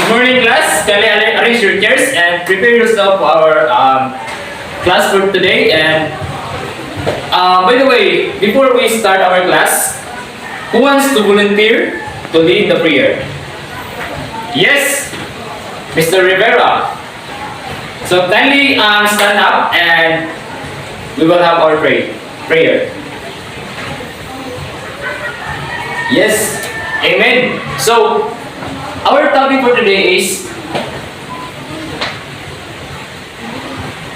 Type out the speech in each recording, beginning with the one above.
Good morning, class. Kindly arrange your chairs and prepare yourself for our class for today. And by the way, before we start our class, who wants to volunteer to lead the prayer? Yes, Mr. Rivera. So kindly stand up and we will have our prayer. Yes, amen. So our topic for today is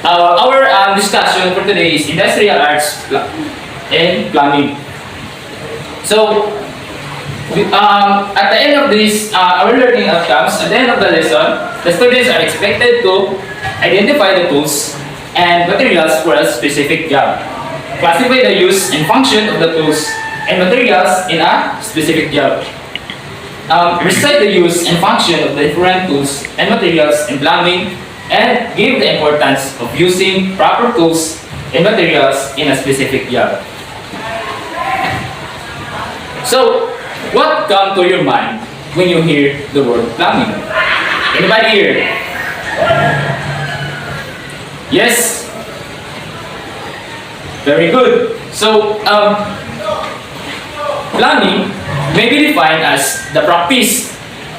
our discussion for today is industrial arts and plumbing. So at the end of this, our learning outcomes, at the end of the lesson, the students are expected to identify the tools and materials for a specific job, classify the use and function of the tools and materials in a specific job, recite the use and function of the different tools and materials in plumbing, and give the importance of using proper tools and materials in a specific job. So, what comes to your mind when you hear the word plumbing? Anybody here? Yes? Very good. So, plumbing may be defined as the practice,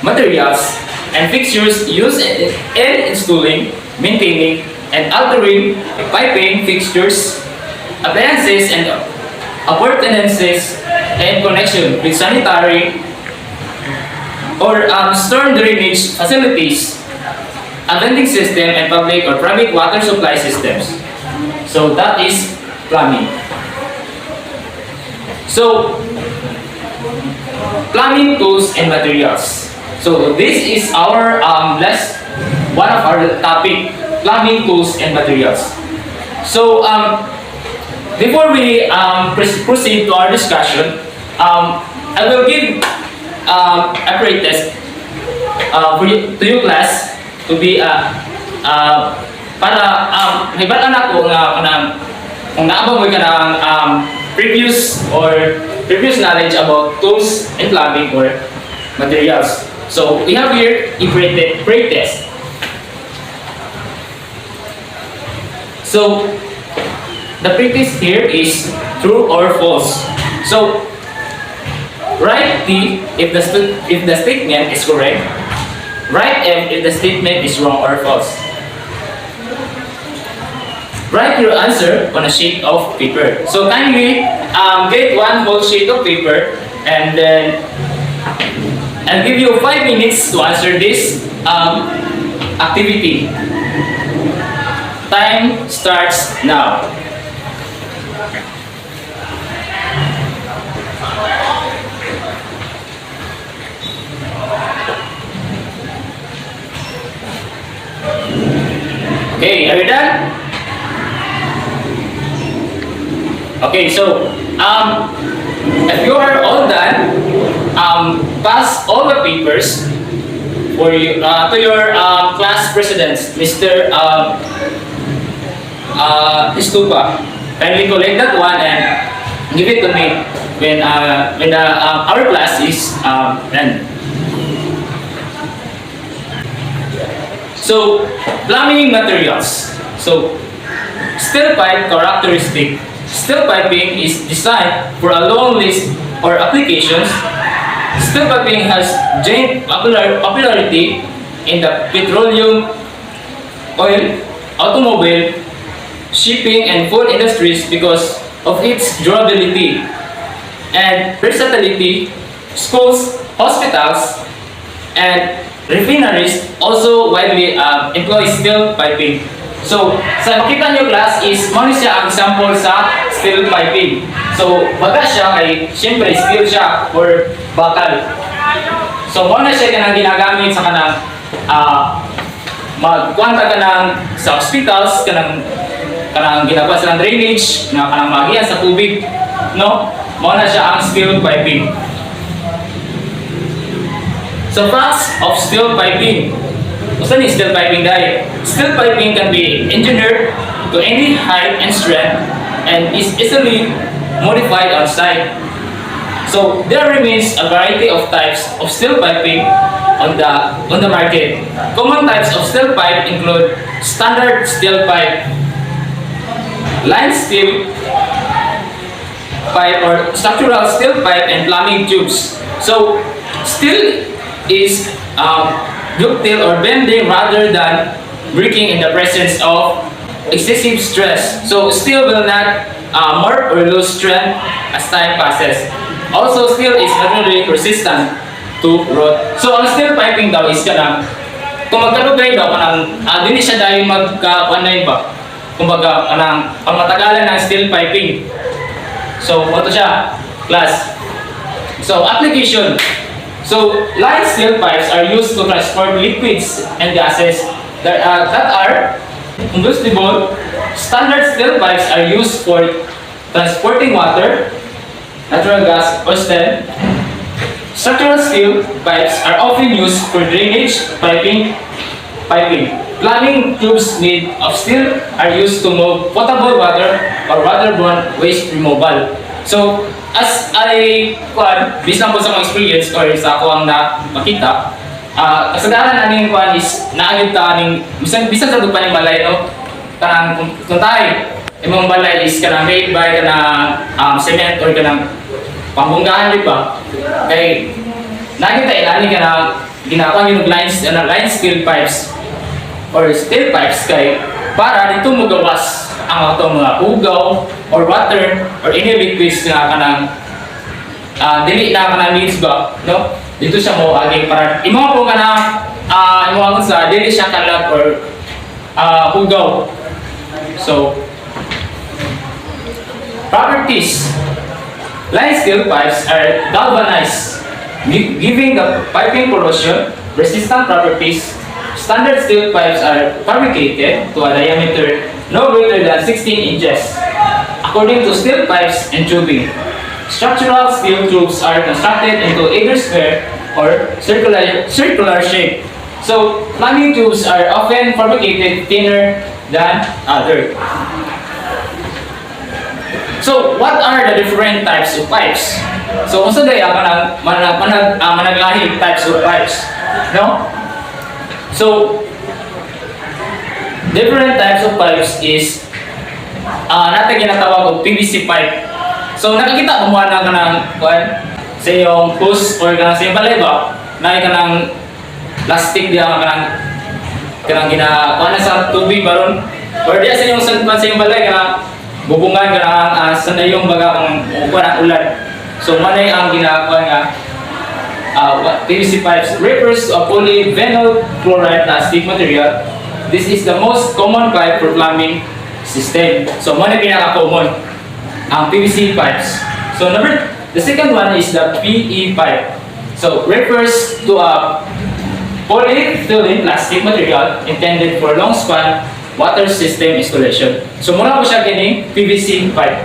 materials, and fixtures used in installing, maintaining, and altering piping fixtures, appliances, and appurtenances in connection with sanitary or storm drainage facilities, a vending system, and public or private water supply systems. So that is plumbing. So, plumbing tools and materials. So this is our one of our topic, plumbing tools and materials. So before we proceed to our discussion, I will give a pre-test to you class to be para hibatan ako nga kung naabang mo ka ng previous knowledge about tools and plumbing or materials. So we have here a pre-test. So the pre-test here is true or false. So write T if the statement is correct. Write M if the statement is wrong or false. Write your answer on a sheet of paper. So kindly get one whole sheet of paper and then I'll give you 5 minutes to answer this activity. Time starts now. Okay, are you done? Okay, so if you are all done, pass all the papers for you to your class presidents, Mr. Estupa. Kindly collect that one and give it to me when our class is done. So, plumbing materials. So, steel pipe characteristic. Steel piping is designed for a long list or applications. Steel piping has gained popularity in the petroleum, oil, automobile, shipping, and food industries because of its durability and versatility. Schools, hospitals, and refineries also widely employ steel piping. So, sa makita nyo class is muna siya ang example sa steel piping. So, baga siya kay siyempre steel siya or bakal. So, muna siya kanang ginagamit sa kanang magkwanta ka ng sa hospitals, kanang ginagawa silang drainage, kanang magiyan sa tubig, no? Muna siya ang steel piping. So, facts of steel piping. What's the steel piping dahil? Steel piping can be engineered to any height and strength and is easily modified on site. So there remains a variety of types of steel piping on the market. Common types of steel pipe include standard steel pipe, line steel pipe or structural steel pipe, and plumbing tubes. So steel is ductile or bending rather than breaking in the presence of excessive stress. So steel will not morph or lose strength as time passes. Also, steel is naturally resistant to rot. So ang steel piping daw is kanang kung magkalugay daw kanang dili siya dahil magka-online ba. Kumbaga kanang pangmatagalan ng steel piping. So ano siya? Class. So application. So line steel pipes are used to transport liquids and gases that are combustible. Standard steel pipes are used for transporting water, natural gas, or steam. Structural steel pipes are often used for drainage, piping. Plumbing tubes made of steel are used to move potable water or waterborne waste removal. So, as I based lang po sa mga experience or sa ako ang makita, kasagaran aning kuan is naagid ta aning bisan sa dupa ning balay no. Kanang kung tayo imong balay is kanang made by kanang cement or kanang pambunggahan di ba? Kay naagid ta ilani kanang ginapang yung line steel pipes or steel pipes kay para dito mo gawas ang atong mga ugaw or water or any liquids na kanang dili na kanang needs ba no dito siya mo aging para imo po kanang imo sa dili siya kalag or ugaw. So properties. Line steel pipes are galvanized, giving the piping corrosion resistant properties. Standard steel pipes are fabricated to a diameter no greater than 16 inches, according to steel pipes and tubing. Structural steel tubes are constructed into either square or circular shape. So, plumbing tubes are often fabricated thinner than other. So, what are the different types of pipes? So, unsa day ang managlahi types of pipes? No? So, different types of pipes is natin ginatawag og PVC pipe. So, nakikita mo na kanang sa iyong hose or kanang sa iyong balay ba? Na kanang plastic diya kanang ginakuha na sa tubig baron or diya sa iyong sa iyong balay kanang bubungan kanang sa iyong baga kung kuha ng ulan. So, manay ang ginakuha nga PVC pipes refers to a polyvinyl chloride plastic material. This is the most common pipe for plumbing system. So, mo na pinaka-common ang PVC pipes. So, the second one is the PE pipe. So, refers to a polyethylene plastic material intended for long span water system installation. So, muna po siya kining PVC pipe.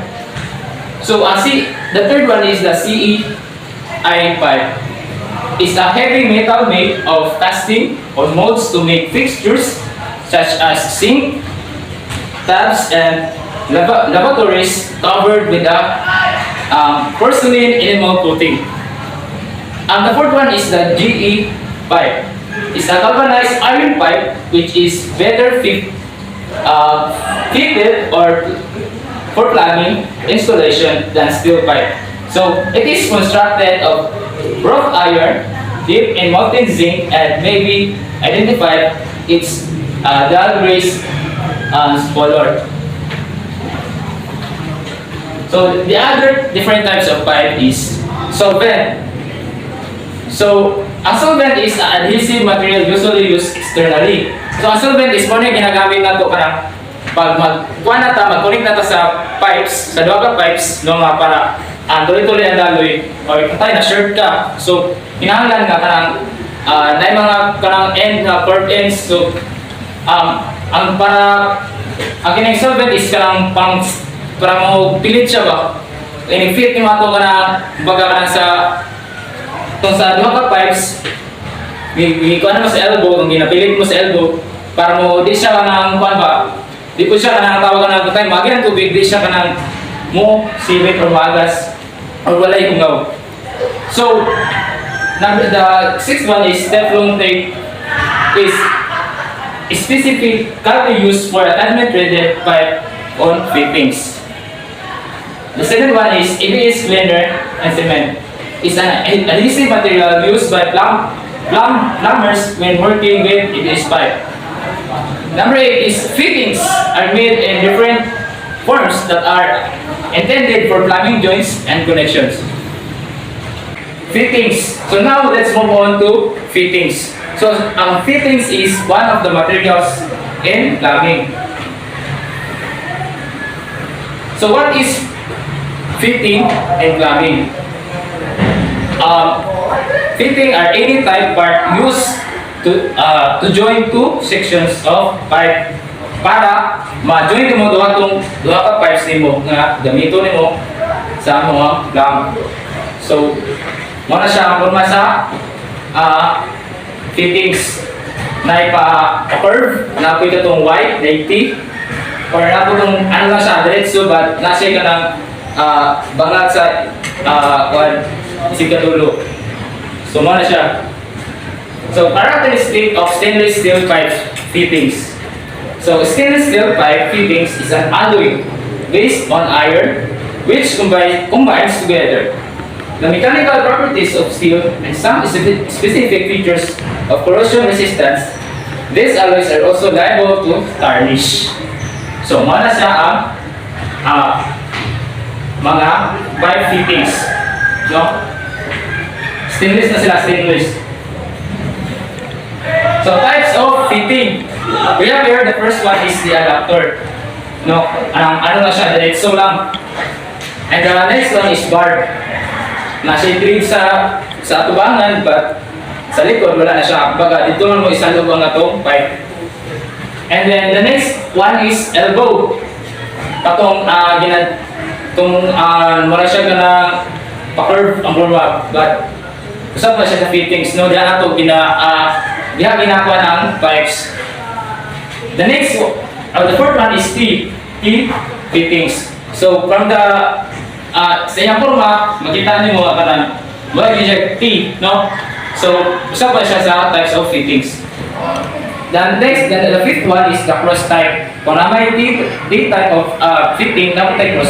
So, the third one is the CEI pipe. Is a heavy metal made of casting or molds to make fixtures such as sink, taps, and lavatories covered with a porcelain enamel coating. And the fourth one is the GE pipe. It's a galvanized iron pipe which is better fitted or for plumbing installation than steel pipe. So it is constructed of wrought iron dipped in molten zinc and may be identified its dull grace color. So the other different types of pipe is solvent. So a solvent is an adhesive material usually used externally. So a solvent is mo na ginagamit nato para pag mag-connect na ta sa pipes, sa duha ka pipes no nga para tuloy-tuloy ang daloy or tayo na shirt ka. So kinahanglan nga kanang na mga kanang end na curved ends. So ang para ang kining solvent is kanang para mo pilit siya ba. Ini-fit ni mato kana baga kana sa duha ka pipes. Kuan mo sa elbow, kung ginapilit mo sa elbow para mo di siya kanang kuan ba. Di po siya kanang tawagan ng tayo magian tubig, di siya kanang mo sibit or magas or walay hungaw. So The sixth one is Teflon tape is specifically used for attachment threaded pipe on fittings. The second one is ABS cleaner and cement. It's an adhesive material used by plumbers when working with ABS pipe. Number 8 is fittings are made in different forms that are intended for plumbing joints and connections. Fittings. So now let's move on to fittings. So fittings is one of the materials in plumbing. So what is fitting in plumbing? Fitting are any type part used to join two sections of pipe para ma-join mo duha ka pipes nimo nga gamito nimo sa mga plumb. So mo na siya ang forma sa fittings na curve na po itong white, na T or na po itong ano lang siya diretso but nasa ka ng bangat sa isikadulo. So mo na siya. So characteristic of stainless steel pipe fittings. So stainless steel pipe fittings is an alloy based on iron which combines together the mechanical properties of steel and some specific features of corrosion resistance. These alloys are also liable to tarnish. So mana siya ang mga pipe fittings. No? Stainless na sila, stainless. So types of fitting. We have here the first one is the adapter. No, ano na siya, diretso lang. And the next one is bar. Nasa thread sa atubangan but sa likod wala na siya. Baga dito mo isalog ang atong pipe. And then the next one is elbow. Katong mura siya gana pa-curve ang forma but usap na siya sa fittings. No, diyan ato diha ginakuha ng pipes. The next the fourth one is T fittings. So from the sa iyang forma makita niyo mo kanan wala siya T, no? So usap na siya sa types of fittings. Then next, the fifth one is the cross type. Kung na may D type of fitting, na may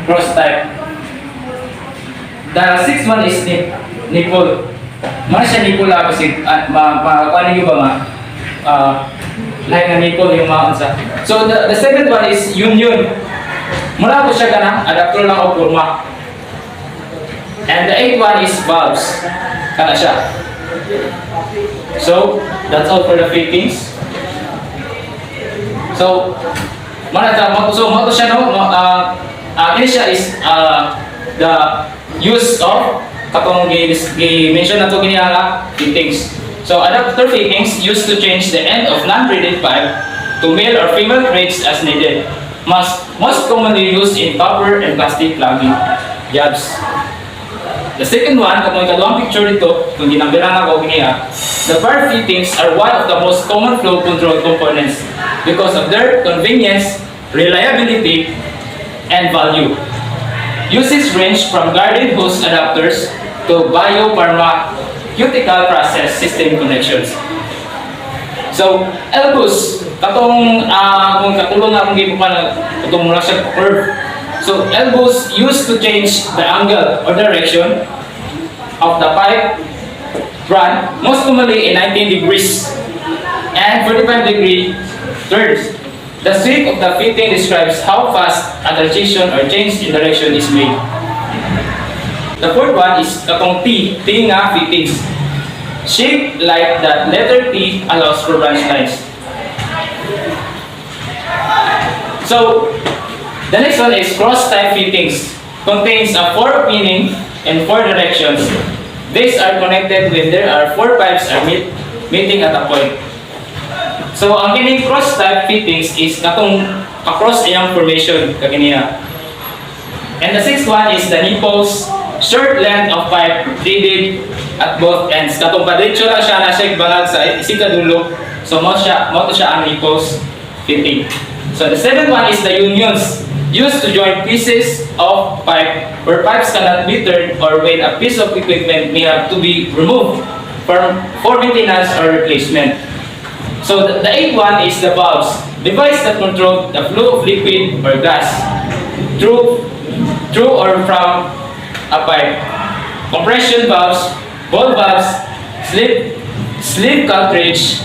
cross type. The sixth one is nipple. Mana siya nipple kasi paano nyo ba lahat na nipple yung mga unsa. So the seventh one is union. Mula po siya ganang adapter lang o forma. And the eighth one is valves. Kana siya. So that's all for the fittings. So mana siya no ini siya is the use of katong gi-mention na to gini fittings. So adapter fittings used to change the end of non-threaded pipe to male or female threads as needed. Most commonly used in copper and plastic plumbing jobs. The second one, kung ikaduhang picture dito, kung ginambiran ako giniya, the bar fittings are one of the most common flow control components because of their convenience, reliability, and value. Usage range from garden hose adapters to biopharmaceutical process system connections. So, elbows, kung katulong na akong gibukan itong mula siya curve. So, elbows used to change the angle or direction of the pipe run, most commonly in 19 degrees and 45-degree turns. The sweep of the fitting describes how fast a transition or change in direction is made. The fourth one is katong T nga fittings. Shaped like the letter T allows for branch lines. So, the next one is cross-type fittings. Contains a 4 pinning in 4 directions. These are connected when there are 4 pipes are meeting at a point. So, ang kining cross-type fittings is katong across iyang formation kaginiya. And the sixth one is the nipples, short length of pipe threaded at both ends. Katong padretso lang siya na siya bangag sa isikadulo. So, mo to siya ang nipples fitting. So, the seventh one is the unions. used to join pieces of pipe where pipes cannot be turned or when a piece of equipment may have to be removed for maintenance or replacement. So the eighth one is the valves, device that control the flow of liquid or gas through or from a pipe. Compression valves, ball valves, sleeve cartridge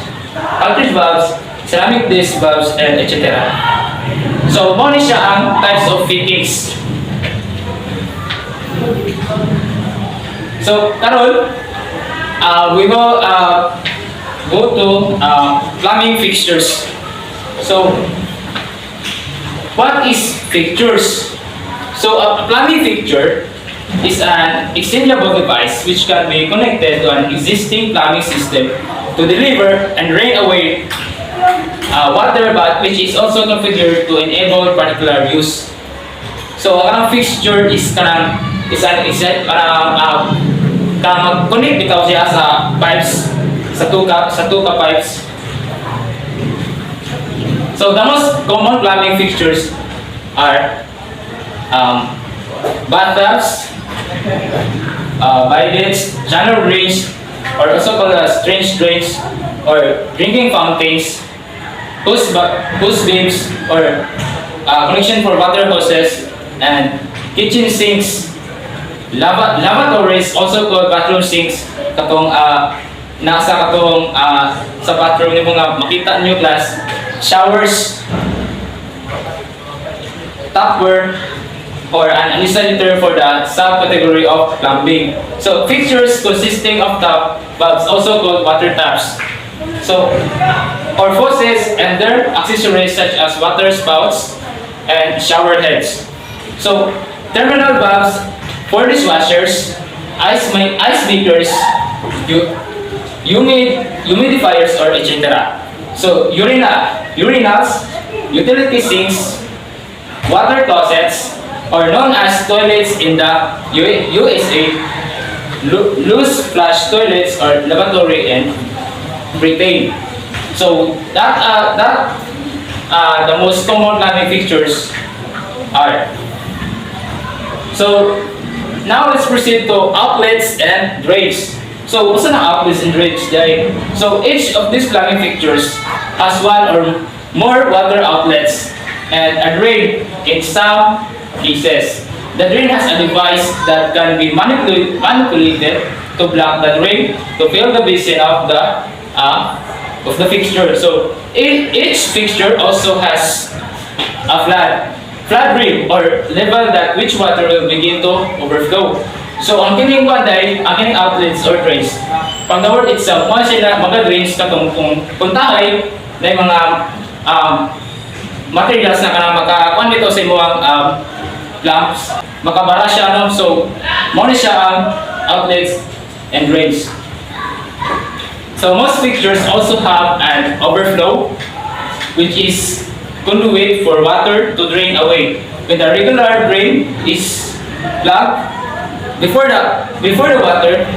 valves, ceramic disc valves, and etc. So, muna siya ang types of fittings. So, karon, we will go to plumbing fixtures. So, what is fixtures? So, a plumbing fixture is an exchangeable device which can be connected to an existing plumbing system to deliver and drain away water, but which is also configured to enable particular use. So, ang fixture is kanang mag-connect bitaw siya sa pipes, sa two ka pipes. So, the most common plumbing fixtures are bathtubs, bidets, channel drains, or also called as trench drains, or drinking fountains, hose beams, or connection for water hoses, and kitchen sinks, lavatories, also called bathroom sinks, katong nasa katong sa bathroom ni mga makita nyo class, showers, tupperware, or an installer for the subcategory of plumbing. So fixtures consisting of tap valves, also called water taps. So, or faucets and their accessories such as water spouts and shower heads. So, terminal valves for dishwashers, ice makers, humidifiers, or etc. So, urinals, utility sinks, water closets, or known as toilets in the USA, loose flush toilets or lavatory in Britain. So that the most common plumbing fixtures are. So now let's proceed to outlets and drains. So what's an outlets and drains? So each of these plumbing fixtures has one or more water outlets and a drain in some cases. The drain has a device that can be manipulated to block the drain to fill the basin of the fixture. So each fixture also has a flat rim or level that which water will begin to overflow. So ang kining outlets or drains, from the word itself, mga sila mga drains katong kung tahay na mga materials na kanang makakuan dito sa imuang lamps, makabara siya, no? So, muna siya ang outlets and drains. So, most fixtures also have an overflow, which is conduit for water to drain away. When the regular drain is plugged, before the water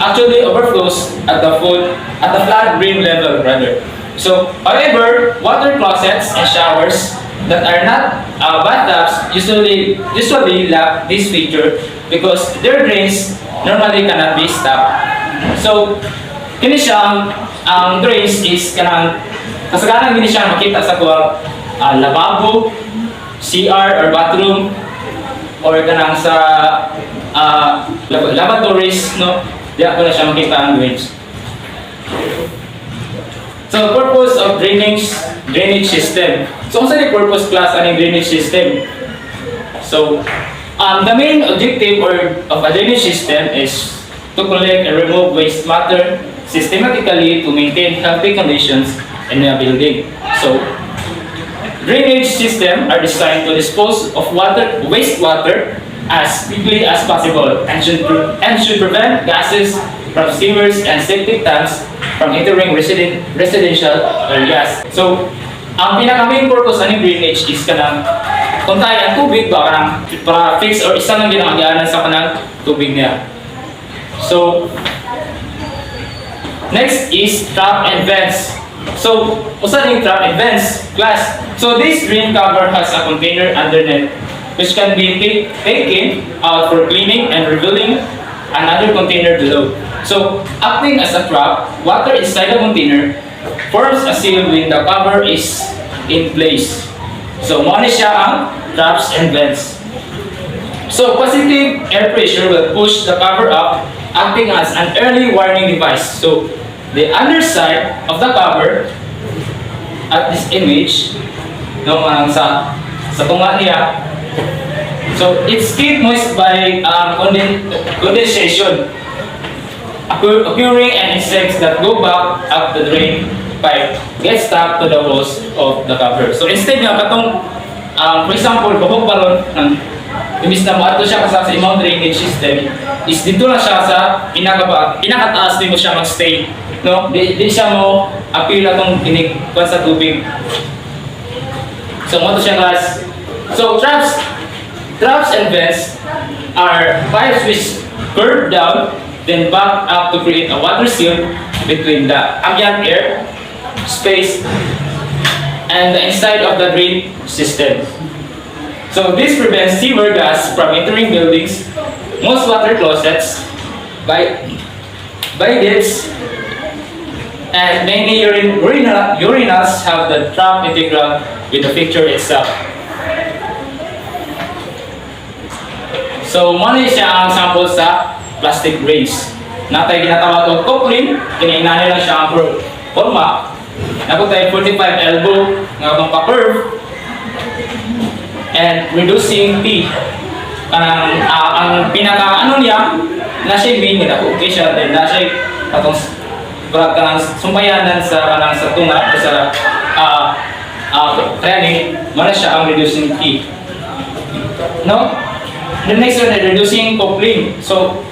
actually overflows at the flat rim level rather. So, however, water closets and showers that are not bathtubs usually lack this feature because their drains normally cannot be stopped. So, kini siya ang drains is kanang kasagaran gini siya makita sa kuwang lavabo, CR or bathroom, or kanang sa lavatories, no? Diya ko na siya makita ang drains. So, purpose of drainage system. So, kung saan yung purpose class ang drainage system? So, the main objective of a drainage system is to collect and remove waste matter systematically to maintain healthy conditions in a building. So, drainage systems are designed to dispose of wastewater as quickly as possible and should prevent gases from sewers and septic tanks from entering residential areas. So, ang pinaka-main purpose ng drainage is kanang kung tayo ang tubig ba kanang para fix or isa lang ginagayanan sa kanang tubig niya. So, next is trap and vents. So, usa ning trap events class. So, this drain cover has a container underneath which can be taken out for cleaning and revealing another container below. So, acting as a trap, water inside the container forms a seal when the cover is in place. So, mo ni siya ang traps and vents. So, positive air pressure will push the cover up, acting as an early warning device. So, the underside of the cover at this image, no, sa tunga niya. So, it's kept moist by condensation occurring, and insects that go back up the drain pipe get stuck to the walls of the cover. So, instead nga katong for example, babog balon ng imbis na maato siya sa imong drainage system, is dito na siya sa pinakataas, di mo siya mag-stay, no? Di siya mo apila tong tinik sa tubig. So mo to siya, guys. So traps and vents are pipes which curve down then back up to create a water seal between the ambient air space and the inside of the drain system. So this prevents sewer gas from entering buildings. Most water closets, bidets, and many urinals have the trap integral with the fixture itself. So muna siya ang sample sa plastic drains. Natay ginatawag o coupling, kinainani lang siya ang forma. Napo tayo 45 elbow nga itong pa-curve and reducing T. Ang pinaka-ano niya, nasa yung nila po. Okay siya, then nasa yung kanang sumpayanan sa tunga o sa training, mana siya ang reducing T. No? The next one is reducing coupling. So,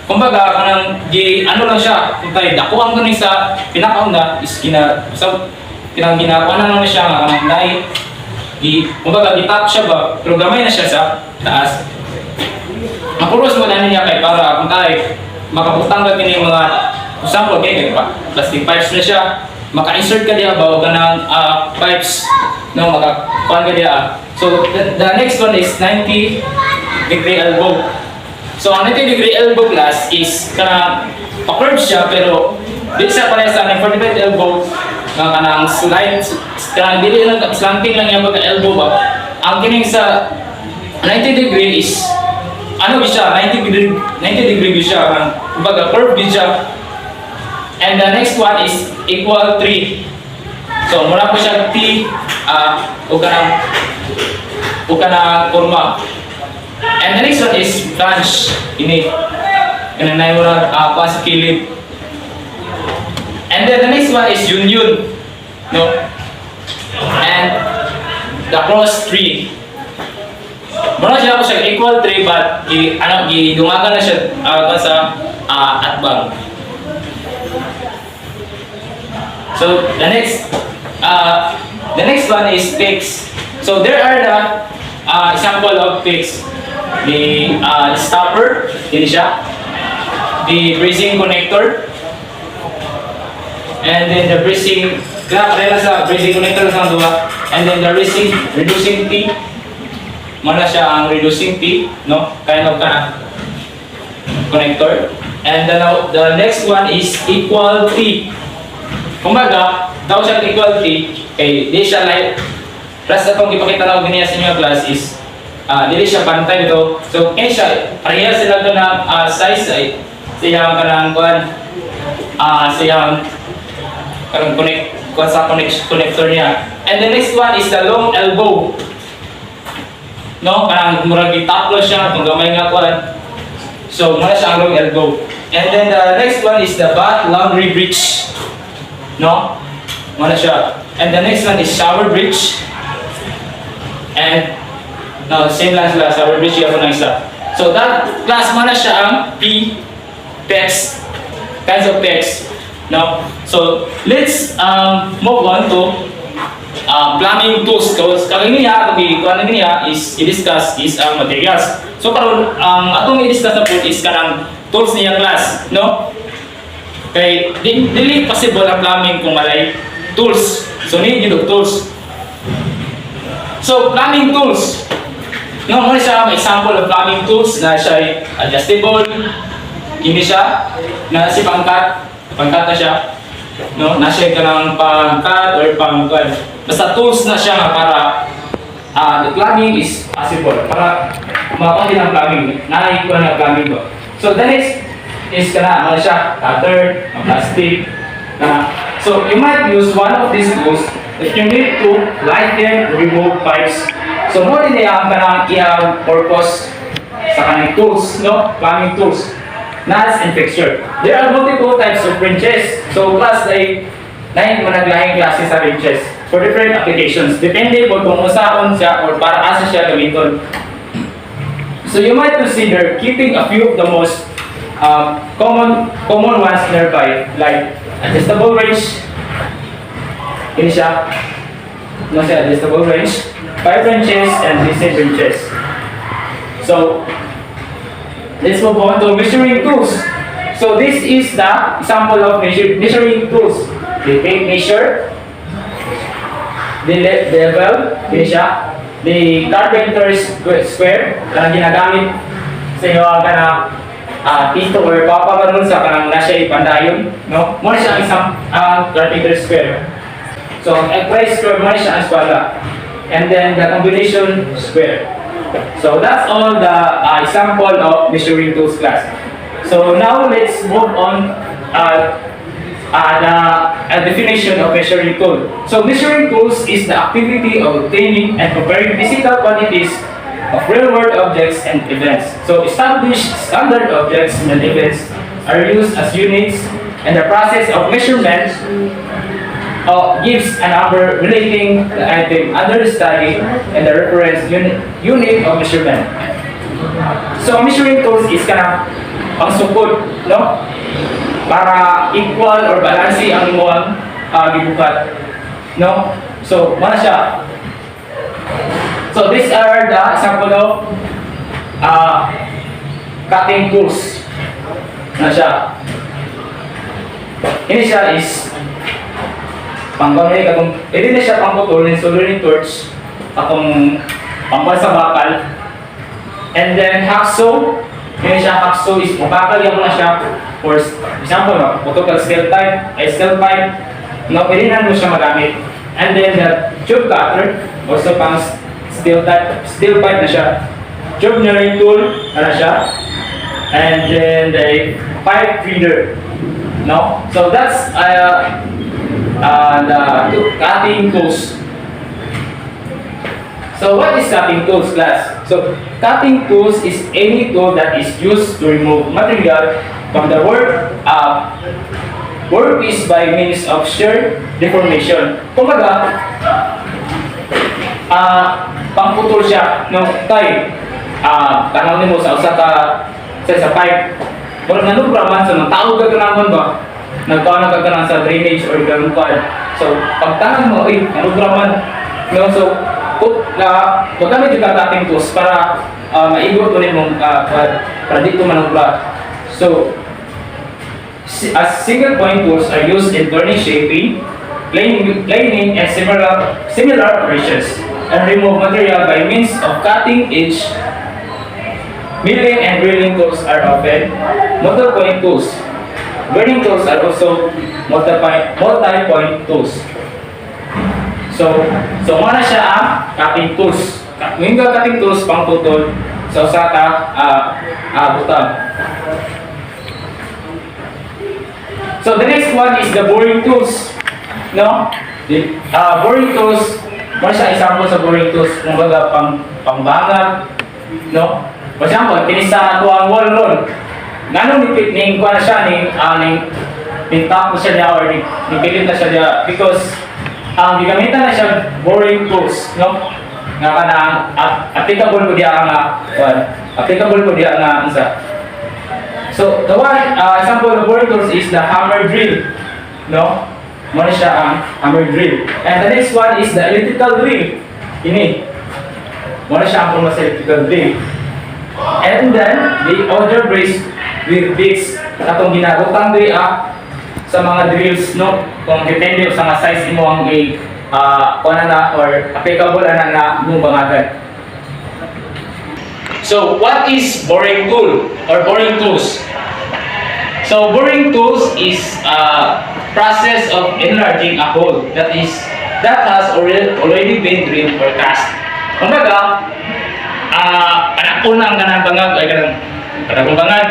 kumbaga, ano lang siya, kung tayo dakuan ko sa pinakauna is ginagawa na lang siya nga kumbaga, gitap siya ba, pero gamay na siya sa taas. Mapuros mo na niya kay para kung tayo makaputang ka yung mga example, kaya plastic pipes na siya, maka-insert ka diya ba o ka ng pipes, no, makakuhan ka diya. So, the next one is 90-degree elbow. So, ang 90-degree elbow class is pa-curve siya, pero di siya pareha sa 45 elbow nga kanang slide, kanang dili lang slanting lang yung pagka-elbow ba. Ang kining sa 90-degree is ano ba siya, 90-degree siya, kumbaga curve din siya. And the next one is equal 3. So, muna po siya T, o kanang forma. And the next one is branch. Ini. Kanang mo na sa kilid. And then the next one is union. No? And the cross tree. Muna siya po siya equal 3 but gidungagan na siya sa atbang. So the next one is fix. So there are the example of fix. The stopper, ini siya. The bracing connector. And then the bracing, kaya sa bracing connector sa dua. And then the reducing T. Mana siya ang reducing T, no? Kind of connector. And the next one is equal T. Kumbaga, daw siya equal T, kay di siya like, plus itong ipakita na ganyan sa inyo class is, dili siya pantay ito. So, kaya siya, pareha sila ito ng size ay, siyang kanang kuhan, siyang connector niya. And the next one is the long elbow. No, kanang murag itaplo siya kung gamay nga kuhan. So, muna siya ang long elbow. And then the next one is the bath laundry bridge. No? Muna siya. And the next one is shower bridge. And no, same lang sila, shower bridge yung na isa. So that class muna siya ang P text, kinds of text. No? So let's move on to plumbing tools. Kaya niya is i-discuss is ang materials. So karon atong i-discuss na po is kanang tools niya class, no? Kay dili possible ang plumbing kung walay tools. So need you tools. So plumbing tools. No, mo siya example of plumbing tools na siya adjustable. Kini siya na si pangkat na siya. No, na siya kanang pangkat or pangkat. Basta tools na siya nga para the plumbing is possible. Para makakuha ng plumbing. Nakikita na plumbing ko. So the next is kana ano siya cutter, plastic. So you might use one of these tools if you need to lighten, remove pipes. So mo din ang kanang iyang purpose sa kanang tools, no? Plumbing tools. Nuts and fixture. There are multiple types of wrenches. So class ay lain managlaing klase sa wrenches for different applications. Depende kung usaon siya or para asa siya gamiton. So you might consider keeping a few of the most common ones nearby, like adjustable wrench. Ini siya. No siya adjustable wrench, 5 wrenches and decent wrenches. So let's move on to measuring tools. So this is the example of measuring tools. The tape measure, the level, ini siya. The carpenter's square, kanang ginagamit sa iyo kanang tito or papa ganun sa kanang nasa ipandayon, no? Mo siya isang carpenter's square. So price square mo siya as wala. And then the combination square. So that's all the example of measuring tools class. So now let's move on the definition of measuring tool. So measuring tools is the activity of obtaining and comparing physical quantities of real-world objects and events. So established standard objects and events are used as units, and the process of measurement gives a number relating the item under the study and the reference unit of measurement. So measuring tools is kanang pangsukod, no? Para equal or balance ang imong gibukat, no? So mana siya. So these are the example of cutting tools. Na siya. Ini siya is panggamay katong hindi na siya pangputol ni soldering torch atong pangpal sa bakal. And then hacksaw, yun siya hacksaw is mukakal yung na siya for example putok kag steel pipe, no, pwede na mo siya magamit. And then the tube cutter, also pang steel pipe na siya. Tube narrowing tool na siya. And then the pipe feeder, no. So that's the cutting tools. So what is cutting tools, class? So cutting tools is any tool that is used to remove material from the workpiece by means of shear deformation. Kumbaga, pangputol siya, no, tay, tanawin mo sa usa ka sa pipe. Pero nanubra man sa tawag ka naman ba? Nagpaano ka na sa drainage or ganun pa. So, pagtangan mo, nanubra man. No, so, magamit yung cutting tools para maigot ko rin mong para dito manubra. So, as single point tools are used in turning, shaping, planing, and similar operations, and remove material by means of cutting edge. Milling and drilling tools are often multi-point tools. Burning tools are also multi-point tools. So muna siya ang cutting tools. Yung cutting tools pang putol sa usa ka butang. So the next one is the boring tools. No? The boring tools, muna siya example sa boring tools, kumbaga pangbangag, no? For example, kini sa tuwang wall roll. Ganun ni kuha na siya ni top na siya niya or ni pilit na siya niya because ang gigamitan na siya boring tools, no? Nga kanang applicable ko diya nga isa. So the one example of boring tools is the hammer drill, no? Muna siya ang hammer drill. And the next one is the electrical drill. Ini. Muna siya ang electrical drill. And then the other brace with bits atong ginagutang sa mga drills, no? kung depende sa mga size mo ang kung na or applicable na mo bangagan. So what is boring tool or boring tools? So boring tools is a process of enlarging a hole that has already been drilled or cast. Kumbaga, kanang kanang bangag ay kanang bangag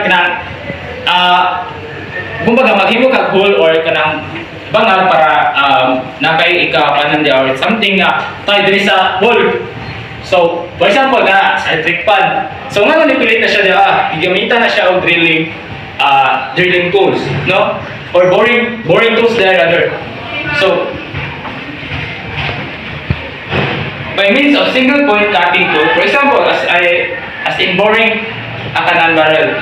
kumbaga maghimo kag hole or kanang bangag para nakay ikapanan di or something na tayo diri sa hole. So, for example na sa electric pan. So nga manipilit na siya diha, gigamitan na siya og drilling tools, no? Or boring tools there rather. So by means of single point cutting tool, for example, as in boring a canal barrel.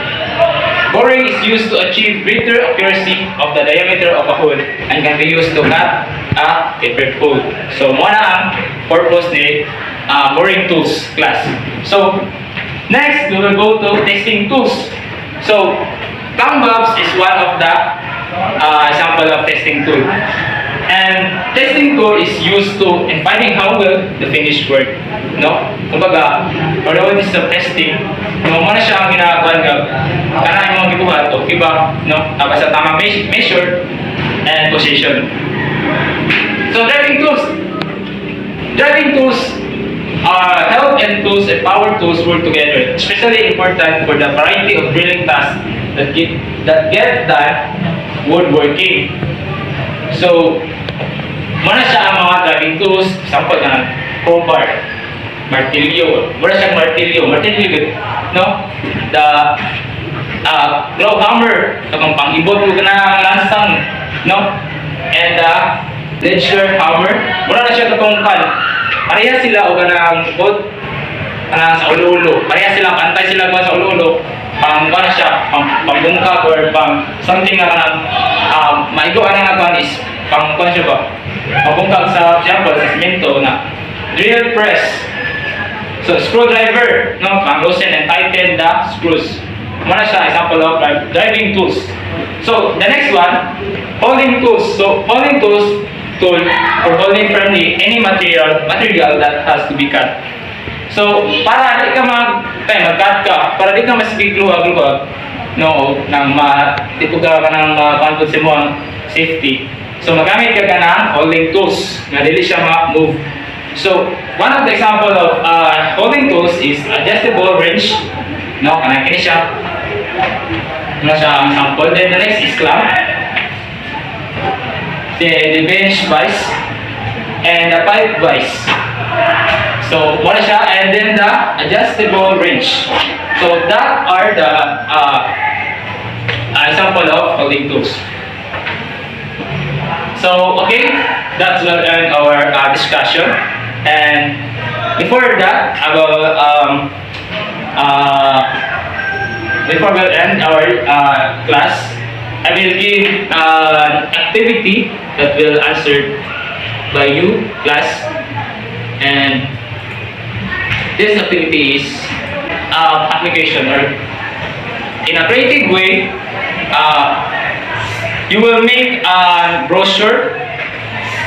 Boring is used to achieve greater accuracy of the diameter of a hole and can be used to cut a paper hole. So, mo na ang purpose ni boring tools class. So, next we will go to testing tools. So, cam bulbs is one of the example of testing tool. And testing tool is used to in finding how well the finished work, no? Kumbaga, although this is a testing, no, mo na siya ang ginagawa ng kanang mga gibuhat o kiba, no? Sa tamang measure and position. So driving tools help and tools and power tools work together, especially important for the variety of drilling tasks that get done woodworking. So, muna siya ang mga driving tools, example na crowbar, martilyo, muna siyang martilyo, no? The claw hammer, itong pang-ibot mo na lansang, no? And ledger hammer, muna na siya itong pareha sila o ganang ibot, sa ulo-ulo, pareha sila, pantay sila sa ulo-ulo, pang siya, pambungkag or pang something na maigo na nga is pang siya ba? Pambungkag sa example sa semento na drill press. So screwdriver, no, pang loosen and tighten the screws. Muna siya example of driving tools. So the next one, holding tools. So holding tools tool for holding firmly any material that has to be cut. So, para di ka mag-cut ka, para di ka masigigluwag-luwag, no, nang matipuga ka ng pantod sa mo ang safety. So, magamit ka ng holding tools, na dili siya ma-move. So, one of the example of holding tools is adjustable wrench, no, kanang kini siya. Ano siya ang sample. Then, the next is clamp, the bench vise, and the pipe vise. So, what is that? And then the adjustable wrench. So, that are the example of holding tools. So, okay, that's will end our discussion. And before that, I will before we end our class, I will give an activity that will answered by you, class, and this activity is application, or in a creative way, you will make a brochure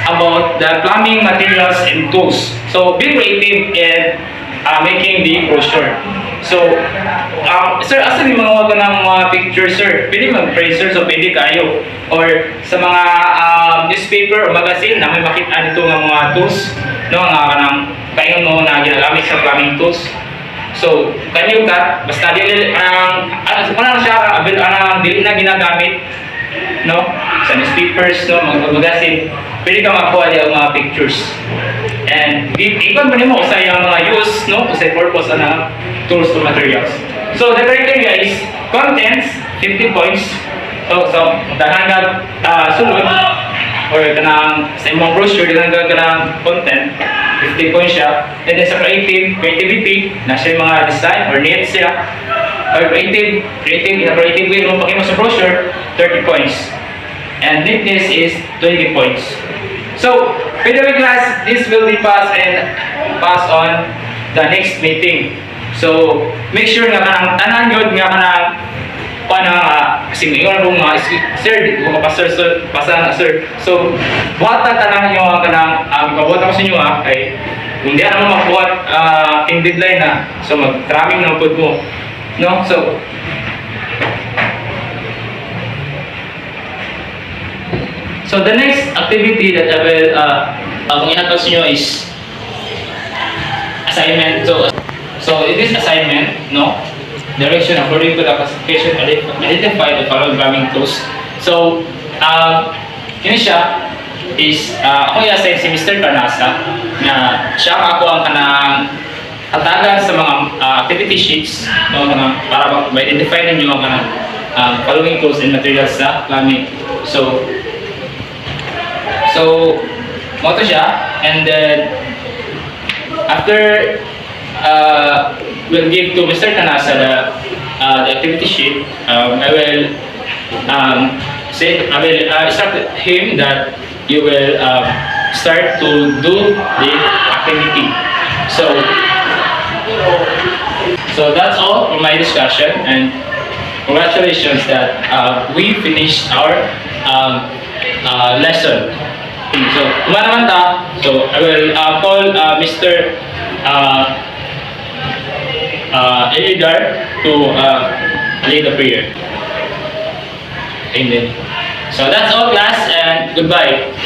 about the plumbing materials and tools. So be creative in making the brochure. So, sir, asa yung mga wag ng mga picture, sir? Pwede mag-print, sir, so pwede kayo. Or sa mga newspaper o magazine na may makita nito ng mga tools, no, nga kanang paingon mo na ginagamit sa plumbing tools. So, can you cut? Basta dili ano siya, dili na ginagamit, no, sa newspapers, no, mga magazine, pwede ka makuha yung mga pictures. And ikon pa nimo sa yung mga use, no, sa purpose na tools to materials. So the criteria is contents 50 points. So daghang sulod or kanang sa imong brochure daghang content 50 points siya. And then sa creativity na siya mga design or neat siya. Or creative in a creative way mo pakimo sa brochure 30 points. And neatness is 20 points. So, PW class, this will be passed on the next meeting. So, make sure nga kanang tanan yun nga kanang paano kasi ngayon kung sir, di ko mapasir, sir, pasa na sir. So, buhat na tanang nyo kanang, ipabuhat ako sa inyo kay kung di naman makuhat in deadline na, so mag-tramming na upod mo. No? So the next activity that I will kung ihatag sa inyo is assignment. So in this assignment, no, direction according to the classification, identify the following programming tools. So kini siya is ako i-assign si Mr. Carnasa na siya ako ang kanang hatagan sa mga activity sheets, no, para ma-identify ninyo ang kanang following tools and materials sa planning. So, mo to siya, and then after we'll give to Mr. Kanasa the activity sheet. I will instruct him that you will start to do the activity. So that's all for my discussion, and congratulations that we finished our lesson. So, naman ta. So, I will call Mr. Elidar to lead the prayer. Amen. So, that's all class, and goodbye.